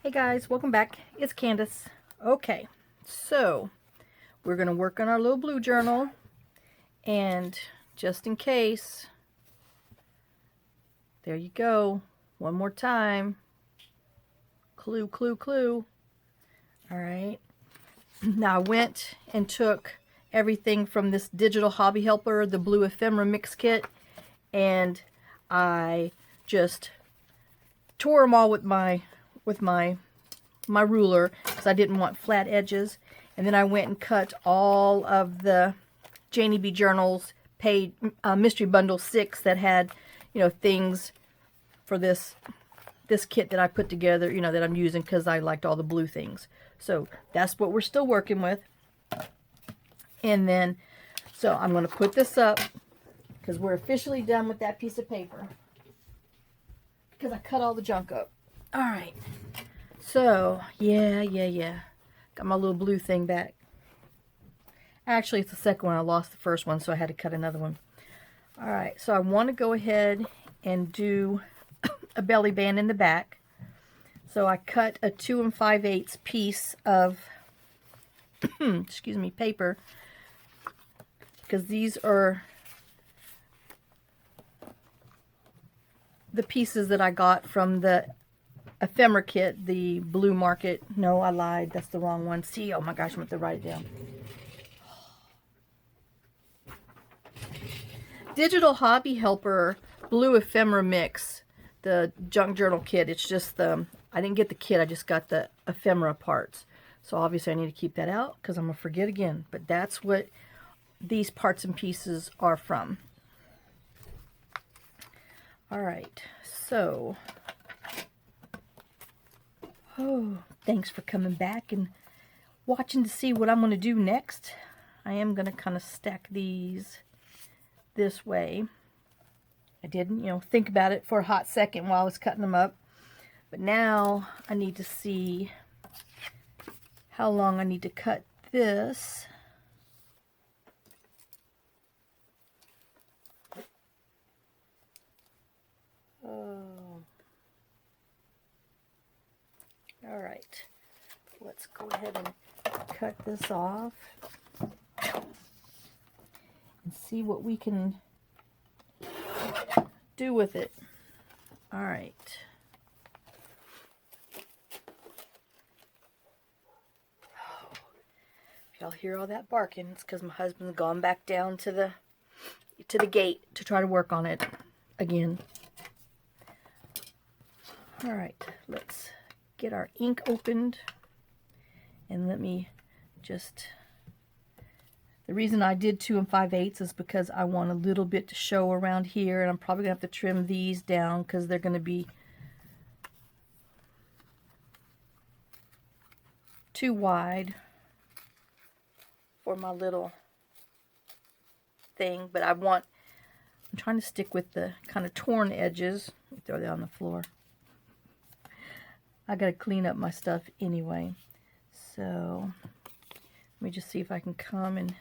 Hey guys, welcome back. It's Candace. Okay, so we're going to work on our little blue journal, and just in case, there you go. One more time. Clue, clue, clue. All right. Now I went and took everything from this DigitalHobbyHelper, the blue ephemera mix kit, and I just tore them all with my ruler because I didn't want flat edges. And then I went and cut all of the Janeybjournals page mystery bundle 6 that had, you know, things for this kit that I put together, you know, that I'm using because I liked all the blue things. So that's what we're still working with. And then, so I'm going to put this up because we're officially done with that piece of paper because I cut all the junk up. All right. So, yeah. Got my little blue thing back. Actually, it's the second one. I lost the first one, so I had to cut another one. All right, so I want to go ahead and do a belly band in the back. So I cut a 2 5/8 piece of, excuse me, paper, because these are the pieces that I got from the Ephemera kit, the blue market. No, I lied. That's the wrong one. See, oh my gosh, I'm going to write it down. DigitalHobbyHelper blue ephemera mix, the junk journal kit. It's just the, I didn't get the kit, I just got the ephemera parts. So obviously I need to keep that out because I'm going to forget again. But that's what these parts and pieces are from. Alright, so, oh, thanks for coming back and watching to see what I'm going to do next. I am going to kind of stack these this way. I didn't, you know, think about it for a hot second while I was cutting them up. But now I need to see how long I need to cut this. Oh. All right. Let's go ahead and cut this off and see what we can do with it. All right. Oh, if y'all hear all that barking, it's because my husband's gone back down to the gate to try to work on it again. All right, let's get our ink opened, and let me just, the reason I did 2 5/8 is because I want a little bit to show around here, and I'm probably going to have to trim these down because they're going to be too wide for my little thing. But I'm trying to stick with the kind of torn edges. Let me throw that on the floor. I got to clean up my stuff anyway. So let me just see if I can come and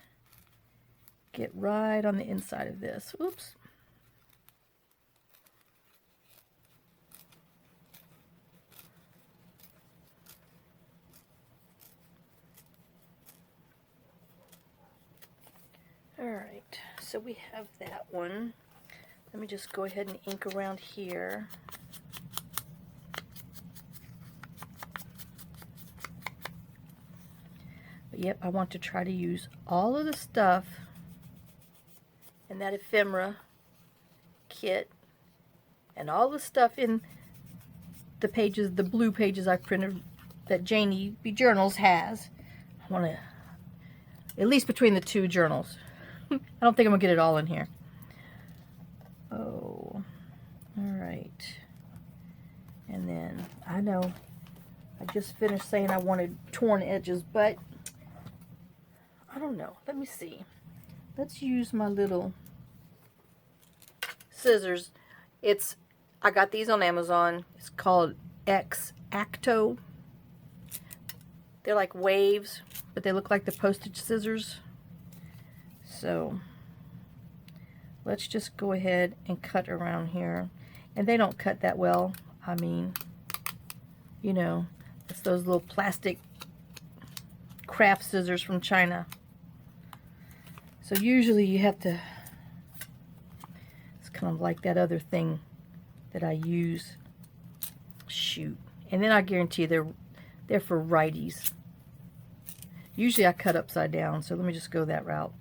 get right on the inside of this. Oops. Alright, so we have that one. Let me just go ahead and ink around here. But yep, I want to try to use all of the stuff in that ephemera kit and all the stuff in the pages, the blue pages I printed that Janeybjournals has. I want to, at least between the two journals. I don't think I'm going to get it all in here. Oh, alright. And then, I know, I just finished saying I wanted torn edges, but I don't know. Let me see. Let's use my little scissors. I got these on Amazon. It's called X-Acto. They're like waves, but they look like the postage scissors. So let's just go ahead and cut around here. And they don't cut that well. I mean, you know, It's those little plastic craft scissors from China. So usually you have to, it's kind of like that other thing that I use. Shoot. And then I guarantee they're for righties. Usually I cut upside down, so let me just go that route.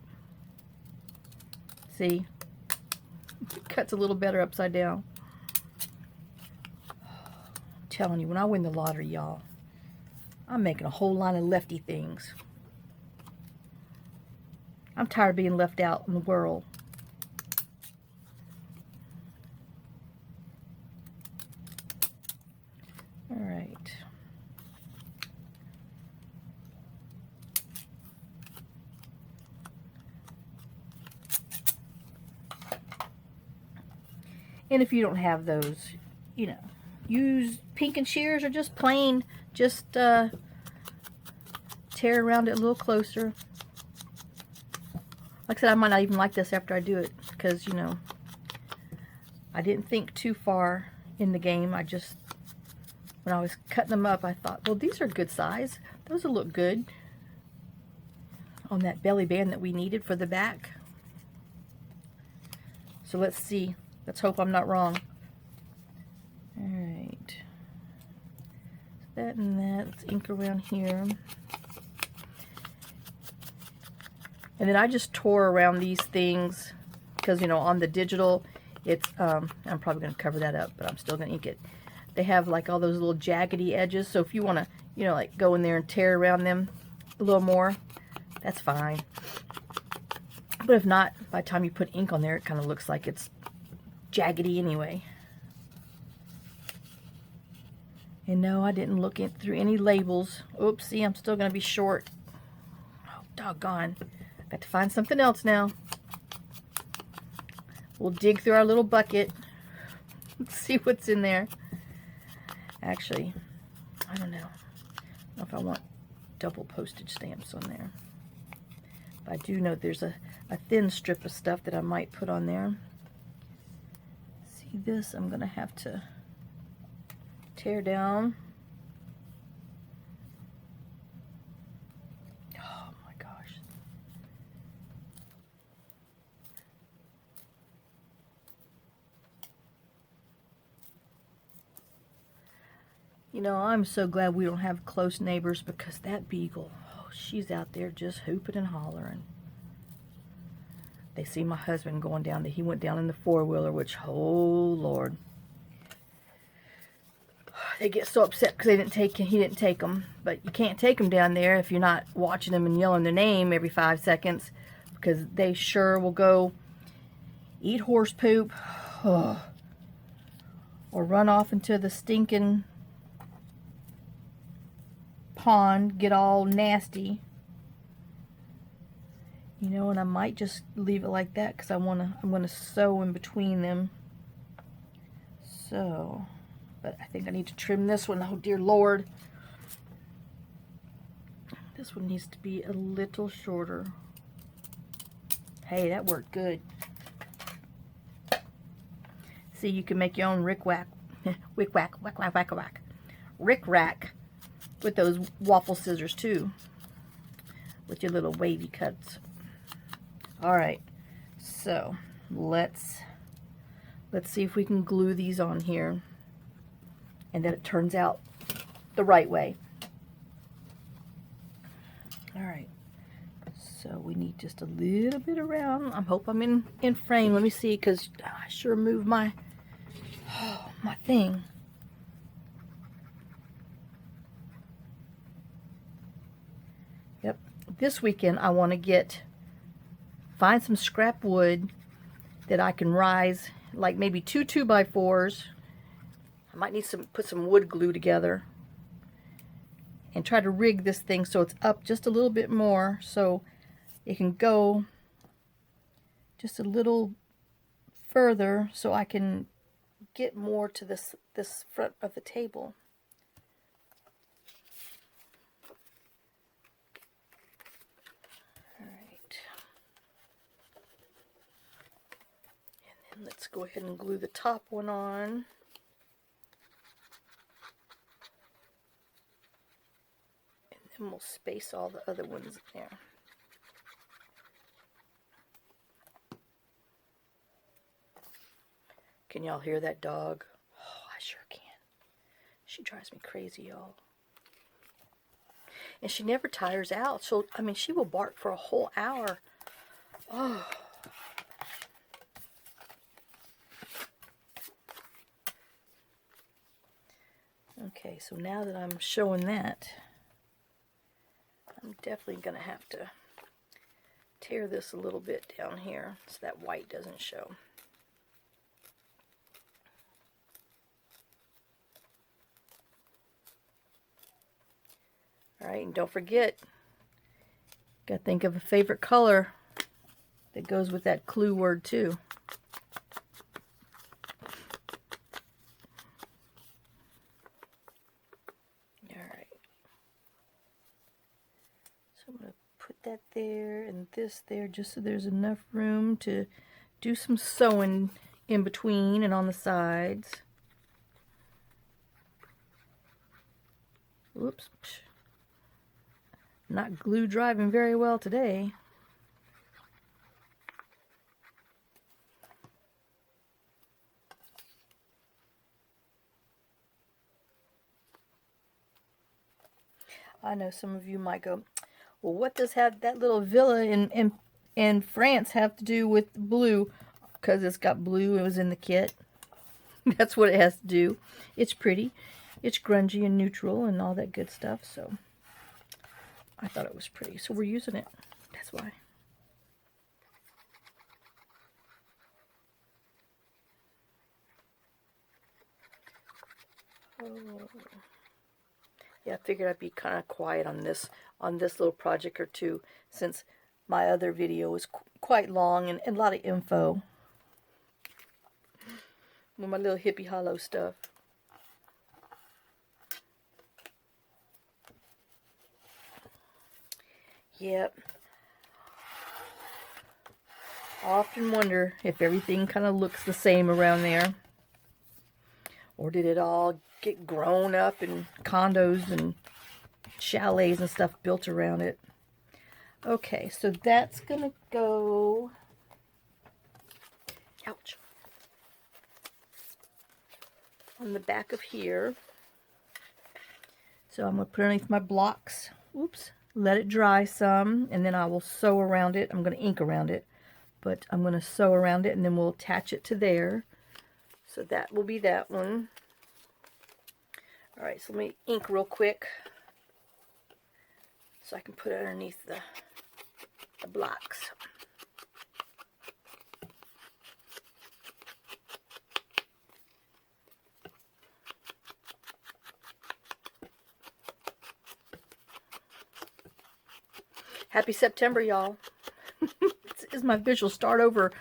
See? It cuts a little better upside down. I'm telling you, when I win the lottery, y'all, I'm making a whole line of lefty things. I'm tired of being left out in the world. All right. And if you don't have those, you know, use pink and shears or just plain, just tear around it a little closer. Like I said, I might not even like this after I do it because, you know, I didn't think too far in the game. I just, when I was cutting them up, I thought, well, these are good size. Those will look good on that belly band that we needed for the back. So let's see. Let's hope I'm not wrong. All right. That and that. Let's ink around here. And then I just tore around these things because, you know, on the digital, it's, I'm probably going to cover that up, but I'm still going to ink it. They have like all those little jaggedy edges. So if you want to, you know, like go in there and tear around them a little more, that's fine. But if not, by the time you put ink on there, it kind of looks like it's jaggedy anyway. And no, I didn't look through any labels. Oopsie, I'm still going to be short. Oh, doggone. Got to find something else now. We'll dig through our little bucket. Let's see what's in there. Actually, I don't know if I want double postage stamps on there. But I do know there's a thin strip of stuff that I might put on there. See this? I'm going to have to tear down. Oh my gosh. You know, I'm so glad we don't have close neighbors because that beagle, oh, she's out there just hooping and hollering. They see my husband going down there. He went down in the four-wheeler, which, oh Lord. They get so upset because he didn't take them. But you can't take them down there if you're not watching them and yelling their name every 5 seconds, because they sure will go eat horse poop, or run off into the stinking pond, get all nasty. You know, and I might just leave it like that because I'm gonna sew in between them. So, but I think I need to trim this one. Oh dear Lord. This one needs to be a little shorter. Hey, that worked good. See, you can make your own rick-rack with those waffle scissors too, with your little wavy cuts. All right, so let's see if we can glue these on here and that it turns out the right way. All right, so we need just a little bit around. I hope I'm in frame. Let me see, because I sure moved my thing. Yep, this weekend I want to find some scrap wood that I can rise, like maybe 2 2x4s. I might need put some wood glue together and try to rig this thing so it's up just a little bit more so it can go just a little further so I can get more to this front of the table. Let's go ahead and glue the top one on. And we'll space all the other ones there. Can y'all hear that dog? Oh, I sure can. She drives me crazy, y'all. And she never tires out. So, I mean, she will bark for a whole hour. Oh. Okay, so now that I'm showing that, I'm definitely going to have to tear this a little bit down here so that white doesn't show. Alright, and don't forget, got to think of a favorite color that goes with that clue word too. Alright. So I'm going to put that there and this there just so there's enough room to do some sewing in between and on the sides. Oops. Not glue driving very well today. I know some of you might go, well, what does have that little villa in France have to do with blue? Because it's got blue, it was in the kit. That's what it has to do. It's pretty. It's grungy and neutral and all that good stuff, so I thought it was pretty. So we're using it. That's why. Oh. Yeah, I figured I'd be kind of quiet on this little project or two, since my other video was quite long and a lot of info with my little hippie hollow stuff. Yep. I often wonder if everything kind of looks the same around there, or did it all get grown up in condos and chalets and stuff built around it. Okay, so that's gonna go, ouch, on the back of here. So I'm gonna put it underneath my blocks. Oops, let it dry some, and then I will sew around it. I'm gonna ink around it, but I'm gonna sew around it, and then we'll attach it to there. So that will be that one. Alright, so let me ink real quick so I can put it underneath the blocks. Happy September, y'all. This is my visual start over.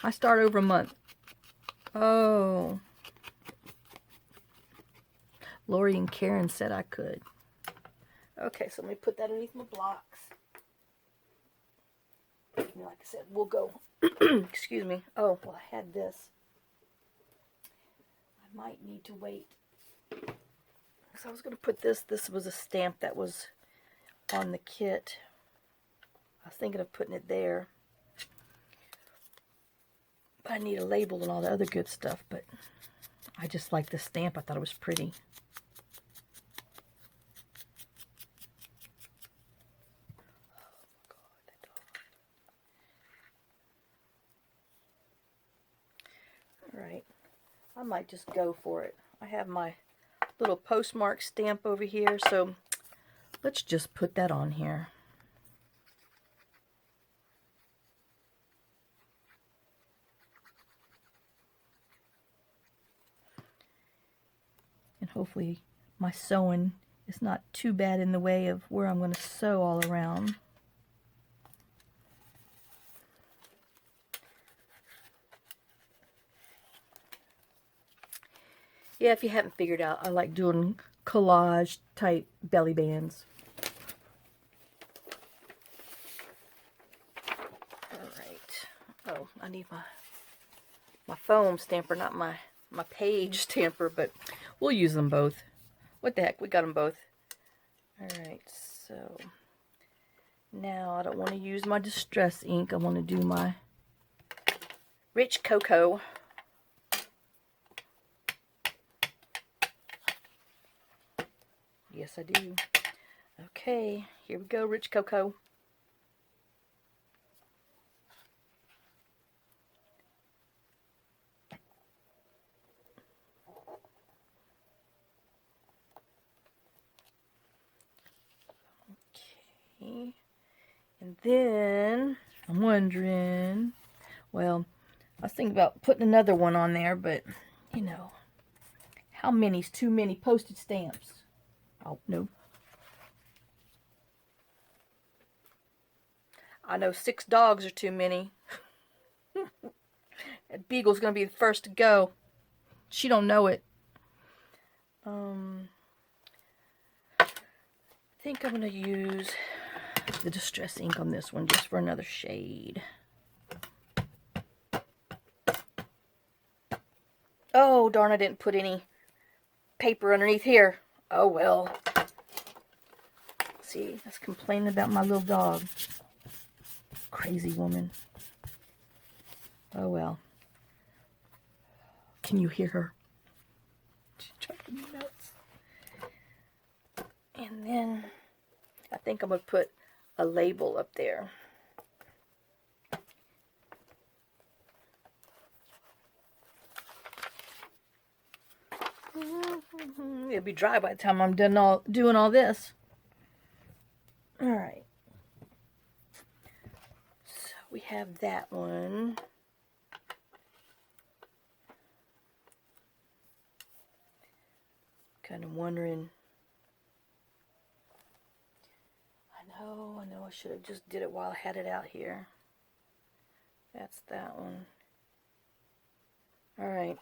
I start over a month. Oh. Lori and Karen said I could. Okay, so let me put that underneath my blocks. Like I said, we'll go. Excuse me. Oh, well, I had this. I might need to wait. So I was going to put this. This was a stamp that was on the kit. I was thinking of putting it there. But I need a label and all the other good stuff. But I just like the stamp. I thought it was pretty. Alright, I might just go for it. I have my little postmark stamp over here, so let's just put that on here. And hopefully my sewing is not too bad in the way of where I'm going to sew all around. Yeah, if you haven't figured out, I like doing collage type belly bands. Alright. Oh, I need my foam stamper, not my page stamper, but we'll use them both. What the heck, we got them both. Alright, So now I don't want to use my distress ink. I want to do my rich cocoa. Yes, I do. Okay, here we go, rich cocoa. Okay, and then I'm wondering, well, I was thinking about putting another one on there, but you know, how many's too many postage stamps? Oh, no. I know 6 dogs are too many. That Beagle's going to be the first to go. She don't know it. I think I'm going to use the distress ink on this one just for another shade. Oh, darn, I didn't put any paper underneath here. Oh, well. See, that's complaining about my little dog. Crazy woman. Oh, well. Can you hear her? She's driving me nuts. And then I think I'm going to put a label up there. It'll be dry by the time I'm done doing all this. All right. So we have that one. Kind of wondering. I know I should have just did it while I had it out here. That's that one. All right.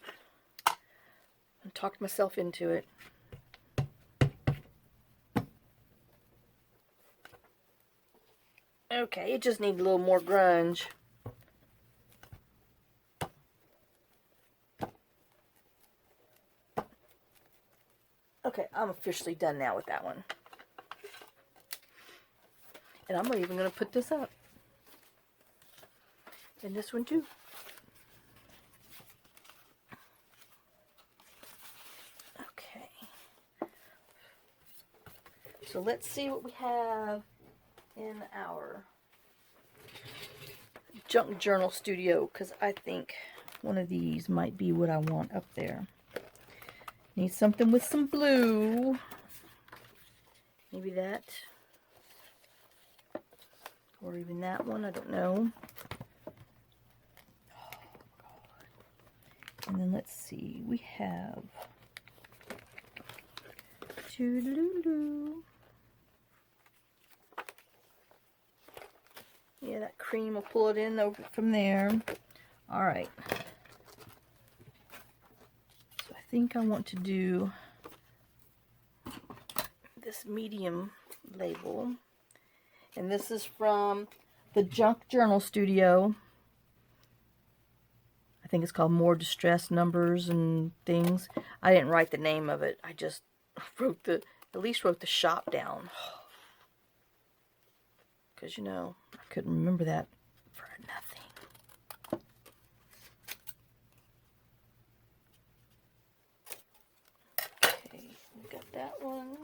I talked myself into it. Okay, it just needs a little more grunge. Okay, I'm officially done now with that one. And I'm even going to put this up. And this one too. Okay. So let's see what we have in our Junk Journal Studio, because I think one of these might be what I want up there. Need something with some blue. Maybe that. Or even that one, I don't know. Oh, God. And then let's see, we have yeah, that cream will pull it in over from there. All right. So I think I want to do this medium label. And this is from TheJunkJournalStudio. I think it's called More Distress Numbers and Things. I didn't write the name of it. I just wrote at least wrote the shop down. Because, you know, I couldn't remember that for nothing. Okay, we got that one.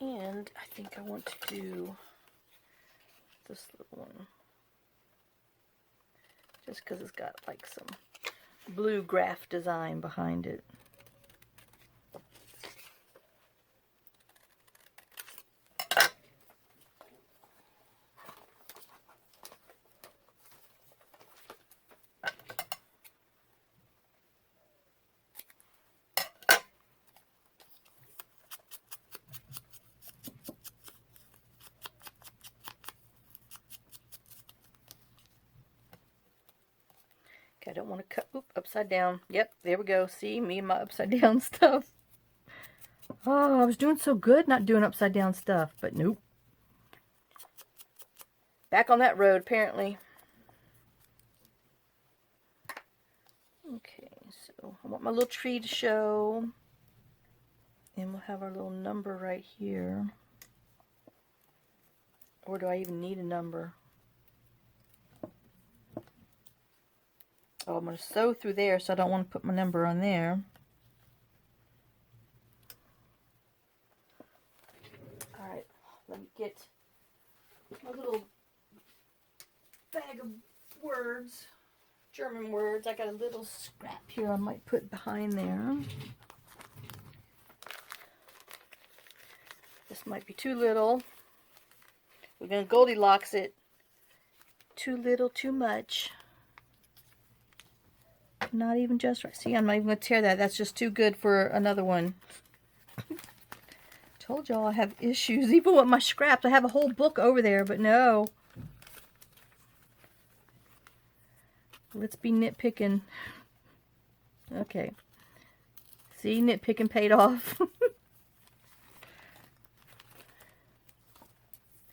And I think I want to do this little one. Just because it's got like some blue graph design behind it. Okay, I don't want to cut, upside down. Yep, there we go. See, me and my upside down stuff. Oh, I was doing so good not doing upside down stuff, but nope. Back on that road, apparently. Okay, so I want my little tree to show. And we'll have our little number right here. Or do I even need a number? Oh, I'm going to sew through there, so I don't want to put my number on there. Alright, let me get my little bag of words, German words. I got a little scrap here I might put behind there. This might be too little. We're going to Goldilocks it. Too little, too much. Not even just right. See, I'm not even going to tear that. That's just too good for another one. Told y'all I have issues. Even with my scraps, I have a whole book over there, but no. Let's be nitpicking. Okay. See, nitpicking paid off.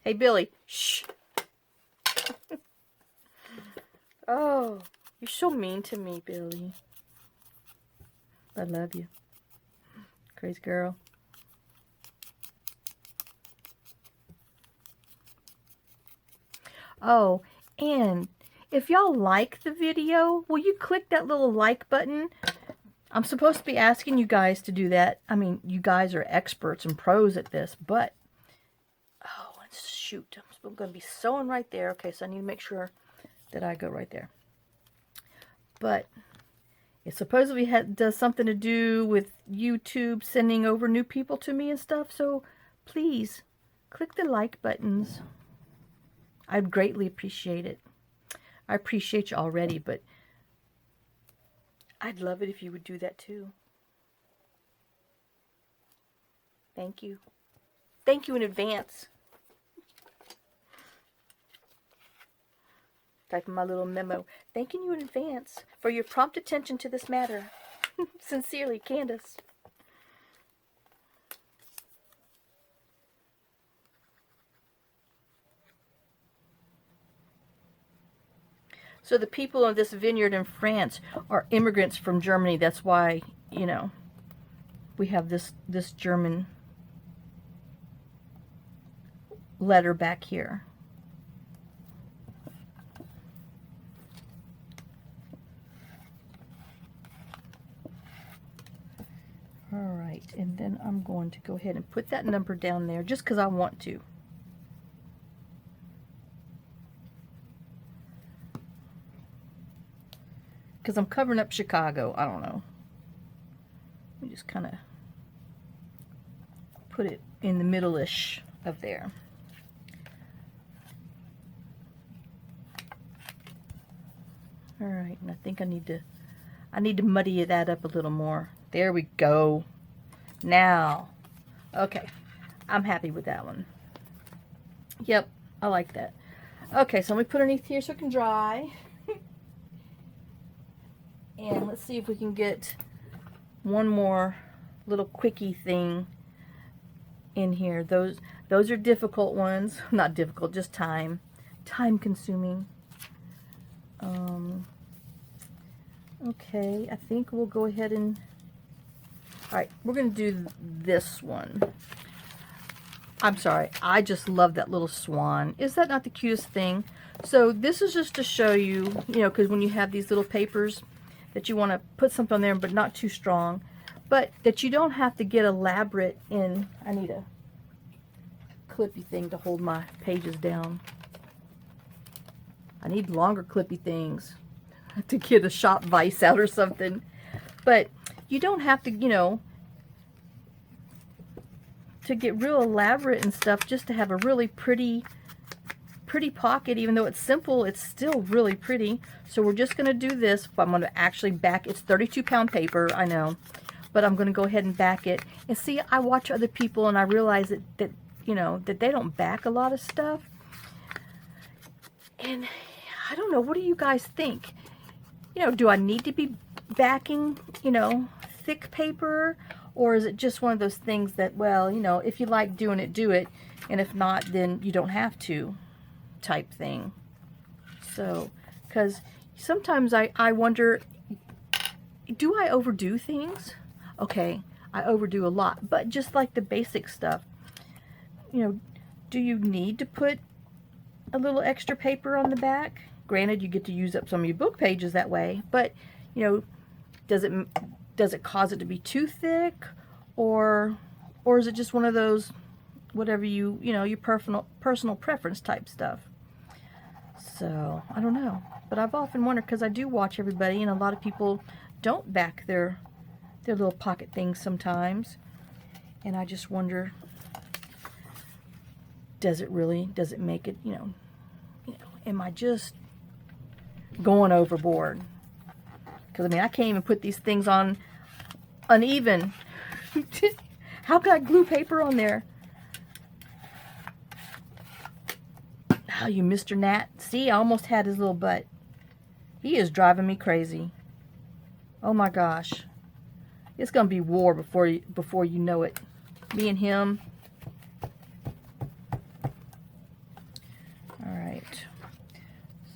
Hey, Billy. Shh. Oh, you're so mean to me, Billy. I love you. Crazy girl. Oh, and if y'all like the video, will you click that little like button? I'm supposed to be asking you guys to do that. I mean, you guys are experts and pros at this, but... Oh, shoot. I'm going to be sewing right there. Okay, so I need to make sure that I go right there. But it supposedly does something to do with YouTube sending over new people to me and stuff. So please click the like buttons. I'd greatly appreciate it. I appreciate you already, but I'd love it if you would do that too. Thank you. Thank you in advance. Typing my little memo. Thanking you in advance for your prompt attention to this matter. Sincerely, Candace. So the people of this vineyard in France are immigrants from Germany. That's why, you know, we have this German letter back here. Alright, and then I'm going to go ahead and put that number down there just because I want to. Because I'm covering up Chicago. I don't know. Let me just kind of put it in the middle-ish of there. Alright, and I think I need to muddy that up a little more. There we go. Now, okay, I'm happy with that one. Yep, I like that. Okay, so let me put it underneath here so it can dry. And let's see if we can get one more little quickie thing in here. Those are difficult ones. Not difficult, just time consuming. Okay, I think we'll go ahead and... Alright, we're going to do this one. I'm sorry, I just love that little swan. Is that not the cutest thing? So this is just to show you, you know, because when you have these little papers that you want to put something on there, but not too strong, but that you don't have to get elaborate in... I need a clippy thing to hold my pages down. I need longer clippy things to get a shop vise out or something. But you don't have to, you know, to get real elaborate and stuff just to have a really pretty pocket. Even though it's simple, it's still really pretty. So we're just going to do this. I'm going to actually back, it's 32-pound paper, I know, but I'm going to go ahead and back it. And see, I watch other people and I realize that you know, that they don't back a lot of stuff. And I don't know, what do you guys think? You know, do I need to be backing, you know, thick paper? Or is it just one of those things that, well, you know, if you like doing it, do it. And if not, then you don't have to type thing. So, because sometimes I wonder, do I overdo things? Okay, I overdo a lot. But just like the basic stuff, you know, do you need to put a little extra paper on the back? Granted, you get to use up some of your book pages that way, but you know, does it cause it to be too thick, or is it just one of those whatever you know, your personal preference type stuff? So I don't know, but I've often wondered, because I do watch everybody, and a lot of people don't back their little pocket things sometimes, and I just wonder, does it make it, you know, am I just going overboard? Because I mean, I can't even put these things on uneven. How can I glue paper on there? Oh, you Mr. Gnat. See, I almost had his little butt. He is driving me crazy. Oh my gosh. It's going to be war before you know it. Me and him. Alright.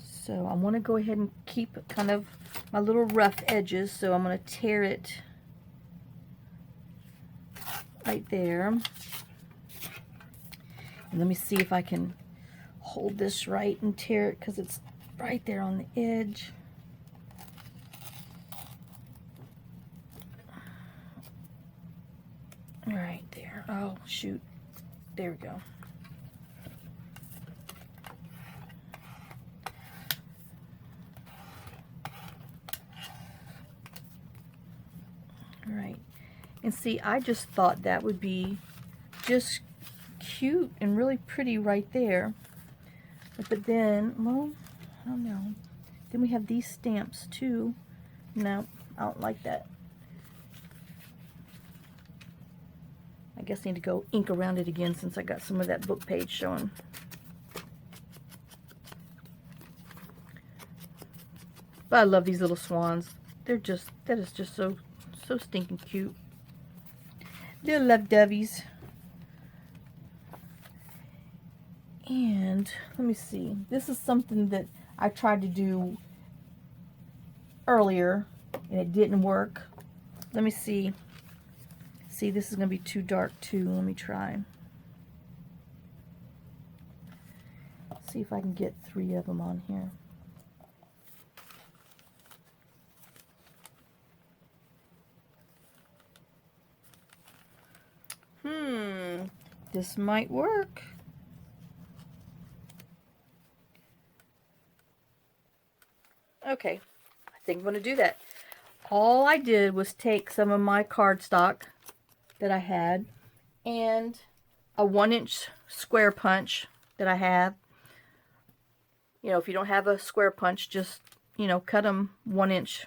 So I want to go ahead and keep kind of my little rough edges. So I'm going to tear it right there. And let me see if I can hold this right and tear it, because it's right there on the edge. Right there. Oh, shoot. There we go. All right. And see, I just thought that would be just cute and really pretty right there. But then, well, I don't know. Then we have these stamps too. No, I don't like that. I guess I need to go ink around it again, since I got some of that book page showing. But I love these little swans. That is just so stinking cute. They're love dovies. And let me see. This is something that I tried to do earlier and it didn't work. Let me see. See, this is going to be too dark too. Let me try. See if I can get 3 of them on here. This might work. Okay, I think I'm going to do that. All I did was take some of my cardstock that I had and a 1-inch square punch that I have. You know, if you don't have a square punch, just, you know, cut them 1-inch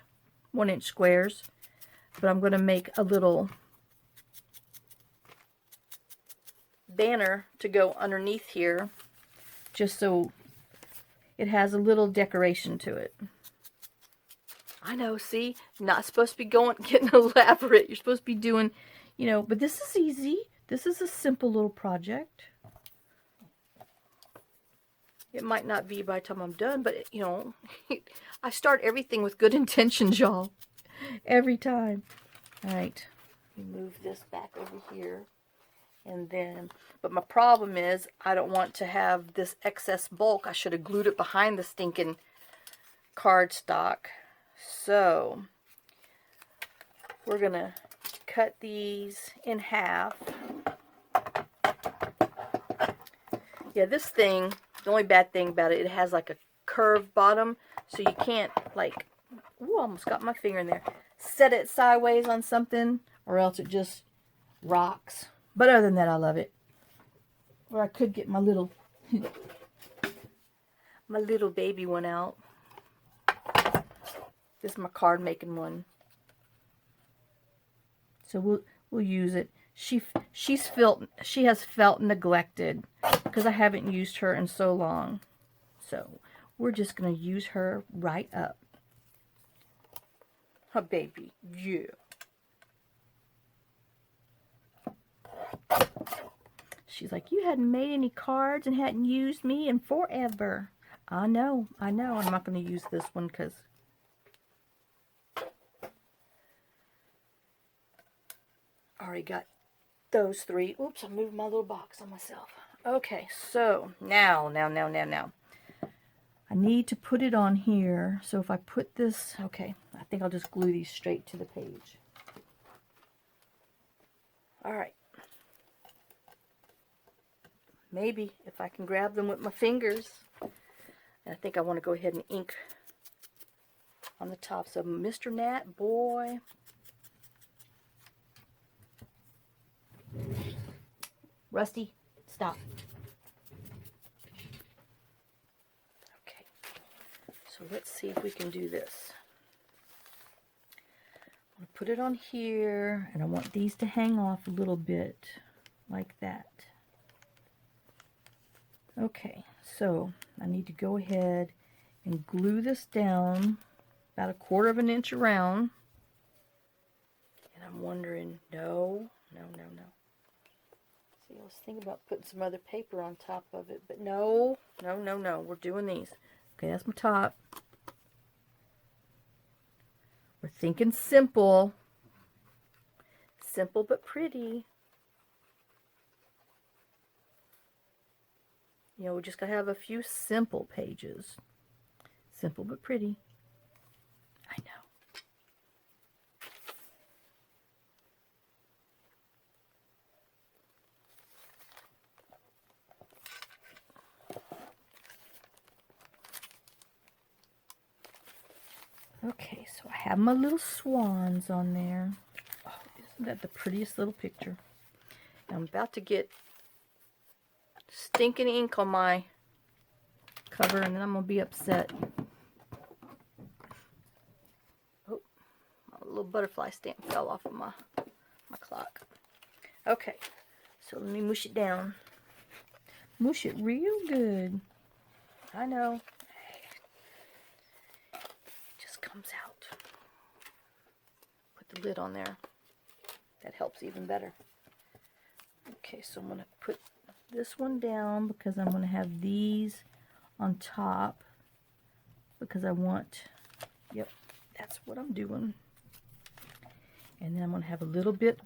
squares. But I'm going to make a little banner to go underneath here, just so it has a little decoration to it. I know, see, not supposed to be getting elaborate. You're supposed to be doing, you know, but this is easy. This is a simple little project. It might not be by the time I'm done, but, you know, I start everything with good intentions, y'all. Every time. All right. Move this back over here. And then, but my problem is, I don't want to have this excess bulk. I should have glued it behind the stinking cardstock. So, we're going to cut these in half. Yeah, this thing, the only bad thing about it, it has like a curved bottom, so you can't, like, ooh, almost got my finger in there, set it sideways on something, or else it just rocks. But other than that, I love it. Or I could get my little my little baby one out. This is my card making one. So we'll use it. She has felt neglected because I haven't used her in so long. So we're just gonna use her right up. Her baby, yeah. She's like, you hadn't made any cards and hadn't used me in forever. I know. I'm not going to use this one because Already got those 3. Oops, I moved my little box on myself. Okay, so now. I need to put it on here. So if I put this, okay, I think I'll just glue these straight to the page. All right. Maybe if I can grab them with my fingers. And I think I want to go ahead and ink on the top. So Mr. Nat, boy. Rusty, stop. Okay. So let's see if we can do this. I'm going to put it on here, and I want these to hang off a little bit, like that. Okay, so I need to go ahead and glue this down about 1/4 inch around. And I'm wondering, no. See, I was thinking about putting some other paper on top of it, but no. We're doing these. Okay, that's my top. We're thinking simple. Simple but pretty. You know, we just gotta have a few simple pages. Simple but pretty. I know. Okay, so I have my little swans on there. Oh, isn't that the prettiest little picture? I'm about to get stinking ink on my cover, and then I'm going to be upset. Oh, my little butterfly stamp fell off of my clock. Okay, so let me mush it down. Mush it real good. I know. Comes out. Put the lid on there. That helps even better. Okay, so I'm going to put this one down because I'm going to have these on top because I want, yep, that's what I'm doing. And then I'm going to have a little bit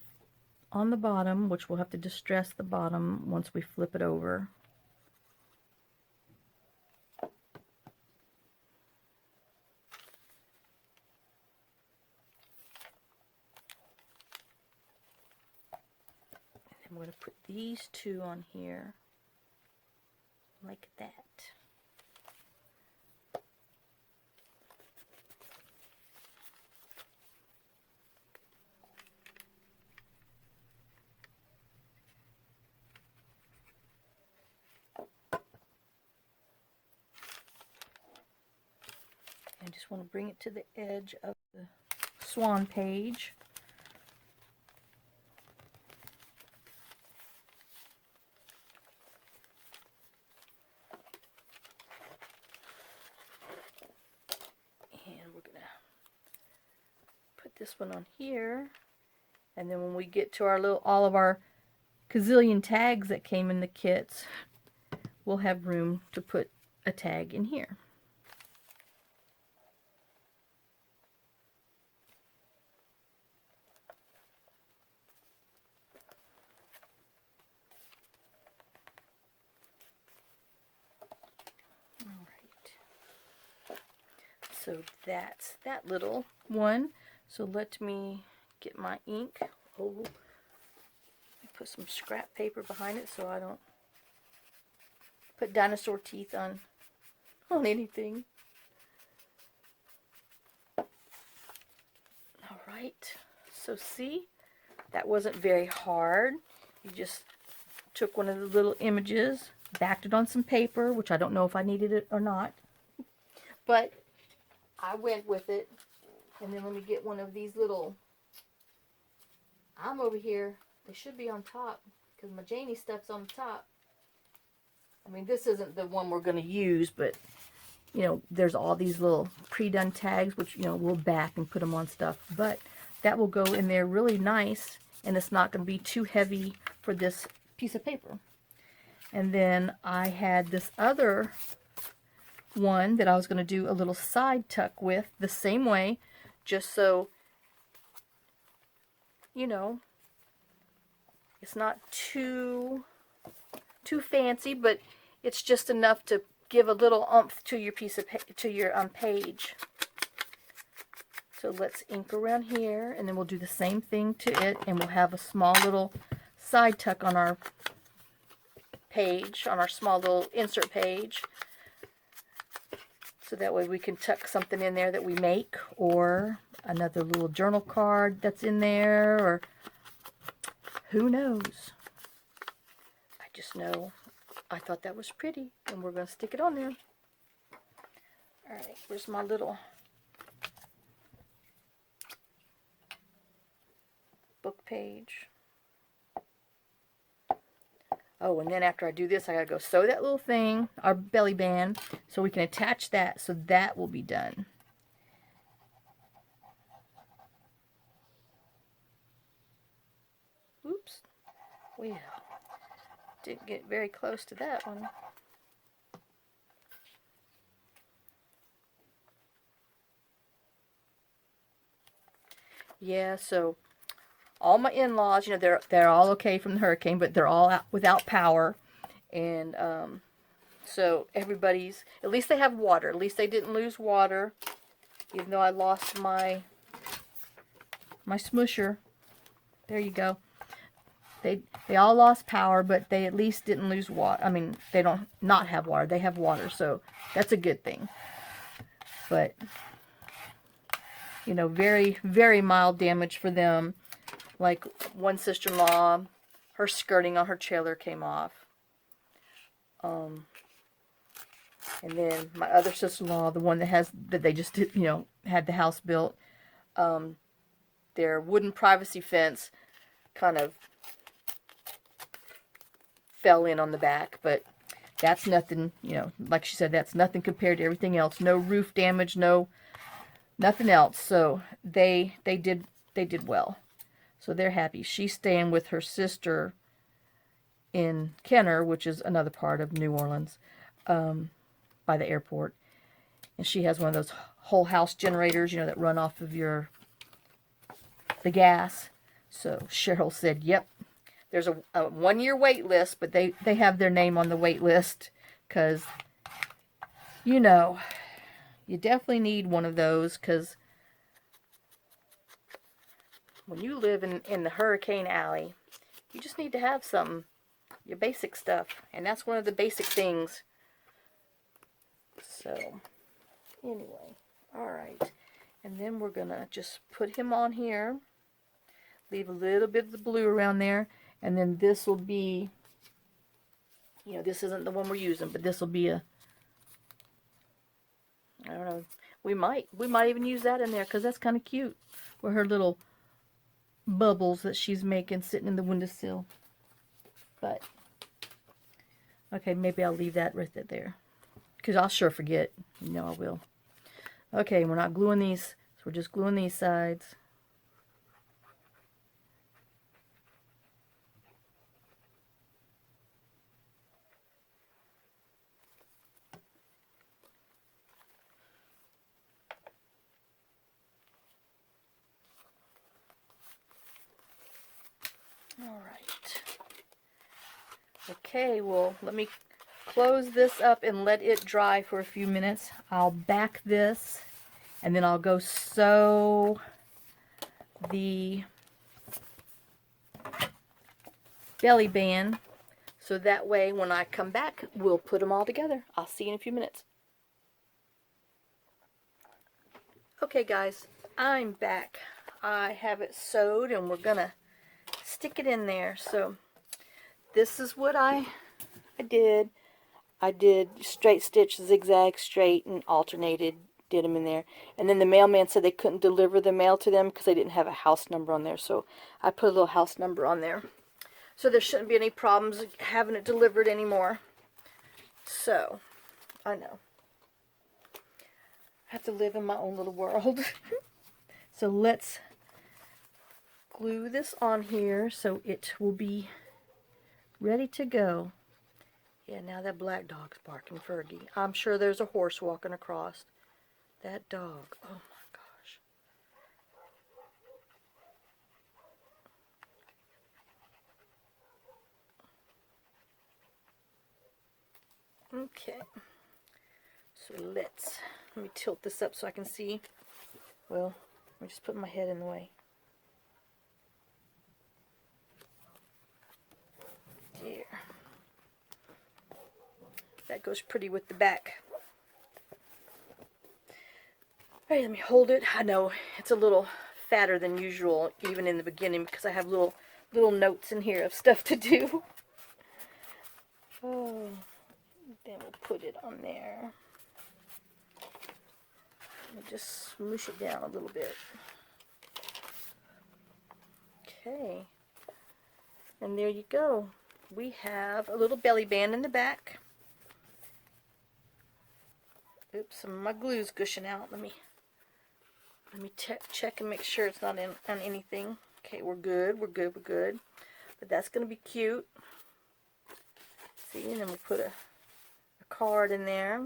on the bottom, which we'll have to distress the bottom once we flip it over. I'm going to put these 2 on here, like that. I just want to bring it to the edge of the swan page. This one on here, and then when we get to our all of our gazillion tags that came in the kits, we'll have room to put a tag in here. All right. So that's that little one. So let me get my ink. Oh, put some scrap paper behind it so I don't put dinosaur teeth on anything. All right. So see, that wasn't very hard. You just took one of the little images, backed it on some paper, which I don't know if I needed it or not, but I went with it. And then let me get one of these little, I'm over here, they should be on top, because my Janie stuff's on the top. I mean, this isn't the one we're going to use, but, you know, there's all these little pre-done tags, which, you know, we'll back and put them on stuff. But that will go in there really nice, and it's not going to be too heavy for this piece of paper. And then I had this other one that I was going to do a little side tuck with the same way, just so, you know, It's not too fancy, but it's just enough to give a little oomph to your piece of page. So let's ink around here, and then we'll do the same thing to it, and we'll have a small little side tuck on our page, on our small little insert page. So that way we can tuck something in there that we make, or another little journal card that's in there, or who knows. I just know I thought that was pretty, and we're going to stick it on there. Alright, where's my little book page? Oh, and then after I do this, I gotta go sew that little thing, our belly band, so we can attach that, so that will be done. Oops. Well, didn't get very close to that one. Yeah, so all my in-laws, you know, they're all okay from the hurricane, but they're all out without power, and so everybody's, at least they have water. At least they didn't lose water, even though I lost my smusher. There you go. They all lost power, but they at least didn't lose water. I mean, they don't not have water. They have water, so that's a good thing. But you know, very, very mild damage for them. Like one sister-in-law, her skirting on her trailer came off. And then my other sister-in-law, the one that they just did, you know, had the house built, their wooden privacy fence kind of fell in on the back, but that's nothing, you know, like she said, that's nothing compared to everything else. No roof damage, nothing else. So they did well. So they're happy. She's staying with her sister in Kenner, which is another part of New Orleans, by the airport. And she has one of those whole house generators, you know, that run off of the gas. So Cheryl said, yep, there's a 1-year wait list, but they have their name on the wait list because, you know, you definitely need one of those, because when you live in the Hurricane Alley, you just need to have your basic stuff. And that's one of the basic things. So, anyway, alright. And then we're going to just put him on here. Leave a little bit of the blue around there. And then this will be, you know, this isn't the one we're using, but this will be I don't know, we might even use that in there, because that's kind of cute. With her little bubbles that she's making sitting in the windowsill. But, okay, maybe I'll leave that right there, because I'll sure forget. You know I will. Okay, we're not gluing these, so we're just gluing these sides. Alright. Okay, well, let me close this up and let it dry for a few minutes. I'll back this, and then I'll go sew the belly band, so that way when I come back, we'll put them all together. I'll see you in a few minutes. Okay, guys, I'm back. I have it sewed, and we're gonna stick it in there. So this is what I did. I did straight stitch, zigzag, straight, and alternated, did them in there. And then the mailman said they couldn't deliver the mail to them because they didn't have a house number on there. So I put a little house number on there. So there shouldn't be any problems having it delivered anymore. So, I know. I have to live in my own little world. So let's glue this on here so it will be ready to go. Yeah, now that black dog's barking, Fergie. I'm sure there's a horse walking across. That dog. Oh my gosh. Okay. So let me tilt this up so I can see. Well, I'm just putting my head in the way. There. That goes pretty with the back. Alright, let me hold it. I know it's a little fatter than usual, even in the beginning, because I have little notes in here of stuff to do. Oh, then we'll put it on there. Let me just smoosh it down a little bit. Okay, and there you go. We have a little belly band in the back. Oops, some of my glue's gushing out. Let me check and make sure it's not on anything. Okay, we're good. But that's going to be cute. See, and then we put a card in there.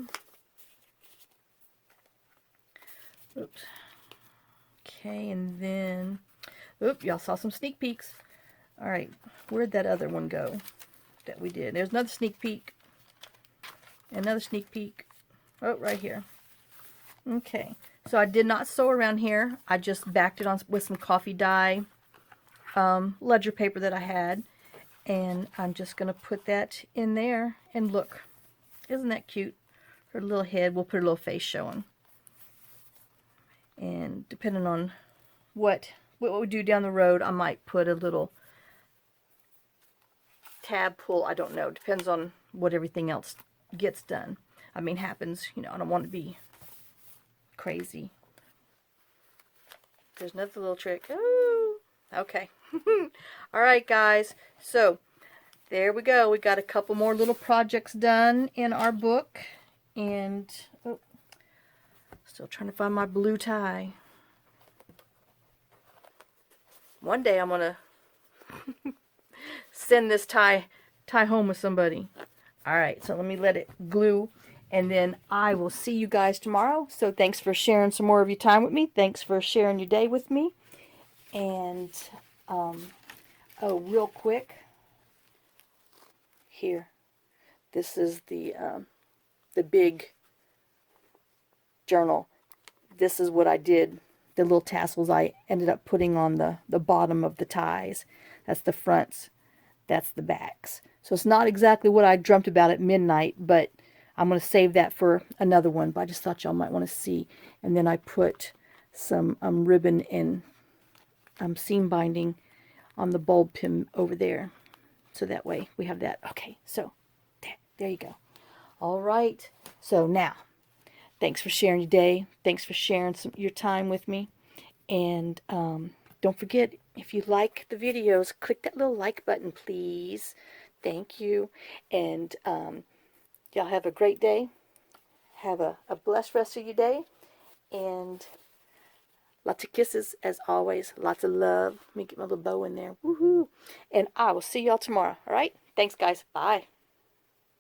Oops. Okay, and then, y'all saw some sneak peeks. Alright, where'd that other one go that we did? There's another sneak peek. Another sneak peek. Oh, right here. Okay, so I did not sew around here. I just backed it on with some coffee dye ledger paper that I had. And I'm just going to put that in there. And look, isn't that cute? Her little head, we'll put her little face showing. And depending on what we do down the road, I might put a little tab pull. I don't know. Depends on what everything else gets done. I mean, happens. You know, I don't want to be crazy. There's another little trick. Ooh. Okay. Alright, guys. So, there we go. We got a couple more little projects done in our book. And, still trying to find my blue tie. One day I'm going to send this tie home with somebody. Alright, so let me let it glue. And then I will see you guys tomorrow. So thanks for sharing some more of your time with me. Thanks for sharing your day with me. And, oh, real quick. Here. This is the big journal. This is what I did. The little tassels I ended up putting on the bottom of the ties. That's the fronts. That's the backs. So it's not exactly what I dreamt about at midnight, but I'm going to save that for another one. But I just thought y'all might want to see. And then I put some ribbon and seam binding on the bulb pin over there. So that way we have that. Okay, so there you go. All right. So now, thanks for sharing your day. Thanks for sharing your time with me. And don't forget, if you like the videos, click that little like button, please. Thank you. And y'all have a great day. Have a blessed rest of your day. And lots of kisses, as always. Lots of love. Let me get my little bow in there. Woohoo. And I will see y'all tomorrow. All right? Thanks, guys. Bye.